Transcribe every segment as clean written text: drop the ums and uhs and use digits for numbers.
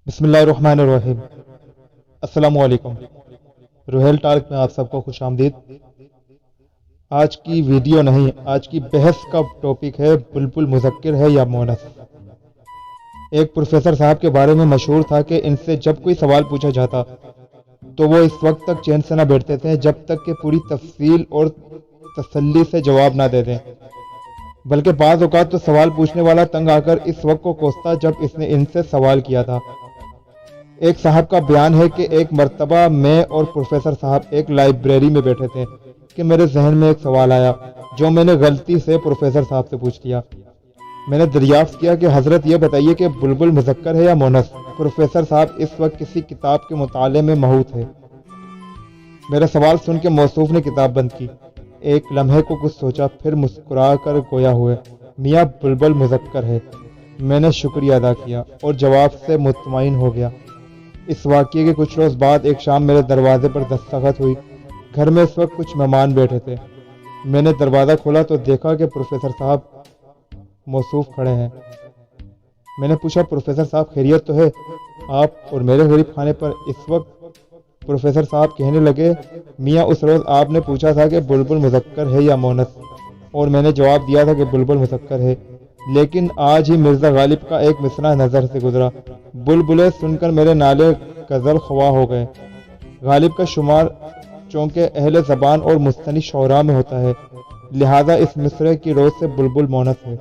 بسم اللہ الرحمن الرحیم۔ السلام علیکم۔ روہیل ٹالک میں آپ سب کو خوش آمدید۔ آج کی ویڈیو نہیں، آج کی بحث کا ٹاپک ہے بلبل مذکر ہے یا مونث۔ ایک پروفیسر صاحب کے بارے میں مشہور تھا کہ ان سے جب کوئی سوال پوچھا جاتا تو وہ اس وقت تک چین سے نہ بیٹھتے تھے جب تک کہ پوری تفصیل اور تسلی سے جواب نہ دے دیں، بلکہ بعض اوقات تو سوال پوچھنے والا تنگ آ کر اس وقت کو کوستا جب اس نے ان سے سوال کیا تھا۔ ایک صاحب کا بیان ہے کہ ایک مرتبہ میں اور پروفیسر صاحب ایک لائبریری میں بیٹھے تھے کہ میرے ذہن میں ایک سوال آیا جو میں نے غلطی سے پروفیسر صاحب سے پوچھ لیا۔ میں نے دریافت کیا کہ حضرت یہ بتائیے کہ بلبل مذکر ہے یا مونث؟ پروفیسر صاحب اس وقت کسی کتاب کے مطالعے میں مہو تھے۔ میرا سوال سن کے موصوف نے کتاب بند کی، ایک لمحے کو کچھ سوچا، پھر مسکرا کر گویا ہوئے، میاں بلبل مذکر ہے۔ میں نے شکریہ ادا کیا اور جواب سے مطمئن ہو گیا۔ اس واقعے کے کچھ روز بعد ایک شام میرے دروازے پر دستخط ہوئی۔ گھر میں اس وقت کچھ مہمان بیٹھے تھے۔ میں نے دروازہ کھولا تو دیکھا کہ پروفیسر صاحب موصوف کھڑے ہیں۔ میں نے پوچھا، پروفیسر صاحب خیریت تو ہے؟ آپ اور میرے غریب خانے پر اس وقت؟ پروفیسر صاحب کہنے لگے، میاں اس روز آپ نے پوچھا تھا کہ بلبل مذکر ہے یا مونث، اور میں نے جواب دیا تھا کہ بلبل مذکر ہے، لیکن آج ہی مرزا غالب کا ایک مصرع نظر سے گزرا۔ بلبلے سن کر میرے نالے غزل خواہ ہو گئے۔ غالب کا شمار چونکہ اہل زبان اور مستند شعراء میں ہوتا ہے، لہذا اس مصرع کی روز سے بلبل مونث ہے۔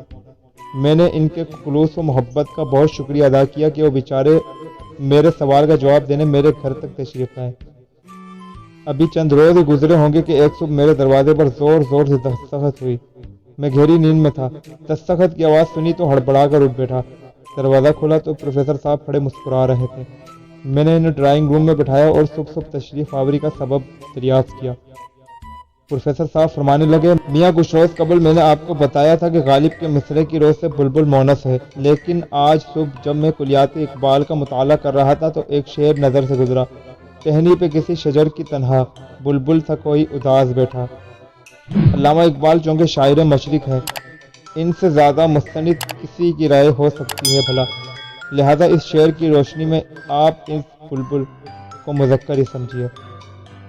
میں نے ان کے خلوص و محبت کا بہت شکریہ ادا کیا کہ وہ بیچارے میرے سوال کا جواب دینے میرے گھر تک تشریف لائے۔ ابھی چند روز ہی گزرے ہوں گے کہ ایک صبح میرے دروازے پر زور زور سے دستخط ہوئی۔ میں گہری نیند میں تھا۔ دستخط کی آواز سنی تو ہڑبڑا کر اٹھ بیٹھا۔ دروازہ کھولا تو پروفیسر صاحب کھڑے مسکرا رہے تھے۔ میں نے انہیں ڈرائنگ روم میں بٹھایا اور صبح تشریف آوری کا سبب دریافت کیا۔ پروفیسر صاحب فرمانے لگے، میاں کچھ روز قبل میں نے آپ کو بتایا تھا کہ غالب کے مصرع کی روز سے بلبل مونث ہے، لیکن آج صبح جب میں کلیات اقبال کا مطالعہ کر رہا تھا تو ایک شعر نظر سے گزرا۔ ٹہنی پہ کسی شجر کی تنہا بلبل تھا کوئی اداس بیٹھا۔ علامہ اقبال چونکہ شاعر مشرق ہیں، ان سے زیادہ مستند کسی کی رائے ہو سکتی ہے بھلا، لہذا اس شعر کی روشنی میں آپ اس بلبل کو مذکر ہی سمجھیے۔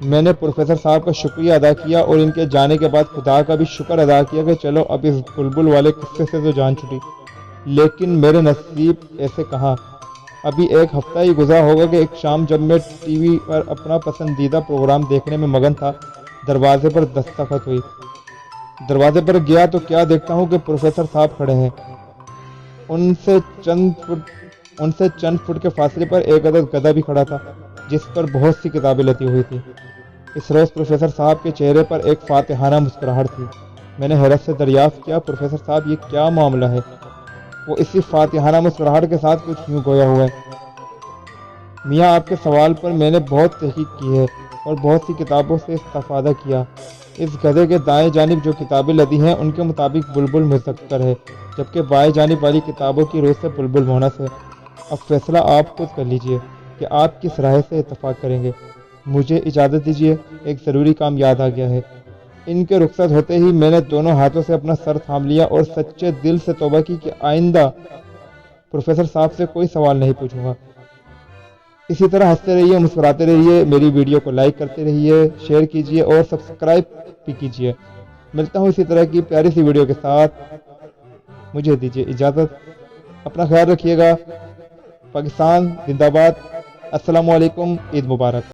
میں نے پروفیسر صاحب کا شکریہ ادا کیا اور ان کے جانے کے بعد خدا کا بھی شکر ادا کیا کہ چلو اب اس بلبل والے قصے سے تو جان چھٹی، لیکن میرے نصیب ایسے کہاں۔ ابھی ایک ہفتہ ہی گزرا ہوگا کہ ایک شام جب میں ٹی وی پر اپنا پسندیدہ پروگرام دیکھنے میں مگن تھا، دروازے پر دستخط ہوئی۔ دروازے پر گیا تو کیا دیکھتا ہوں کہ پروفیسر صاحب کھڑے ہیں۔ ان سے چند فٹ کے فاصلے پر ایک عدد گدھا بھی کھڑا تھا جس پر بہت سی کتابیں لتی ہوئی تھی۔ اس روز پروفیسر صاحب کے چہرے پر ایک فاتحانہ مسکراہٹ تھی۔ میں نے حیرت سے دریافت کیا، پروفیسر صاحب یہ کیا معاملہ ہے؟ وہ اسی فاتحانہ مسکراہٹ کے ساتھ کچھ یوں گویا ہوا ہے، میاں آپ کے سوال پر میں نے بہت تحقیق کی ہے اور بہت سی کتابوں سے استفادہ کیا۔ اس گدھے کے دائیں جانب جو کتابیں لدی ہیں ان کے مطابق بلبل مذکر ہے، جبکہ بائیں جانب والی کتابوں کی روز سے بلبل مونث ہے۔ اب فیصلہ آپ خود کر لیجئے کہ آپ کس رائے سے اتفاق کریں گے۔ مجھے اجازت دیجیے، ایک ضروری کام یاد آ گیا ہے۔ ان کے رخصت ہوتے ہی میں نے دونوں ہاتھوں سے اپنا سر تھام لیا اور سچے دل سے توبہ کی کہ آئندہ پروفیسر صاحب سے کوئی سوال نہیں پوچھوں گا۔ اسی طرح ہنستے رہیے، مسکراتے رہیے، میری ویڈیو کو لائک کرتے رہیے، شیئر کیجیے اور سبسکرائب بھی کیجیے۔ ملتا ہوں اسی طرح کی پیاری سی ویڈیو کے ساتھ۔ مجھے دیجیے اجازت، اپنا خیال رکھیے گا۔ پاکستان زندہ باد۔ السلام علیکم، عید مبارک۔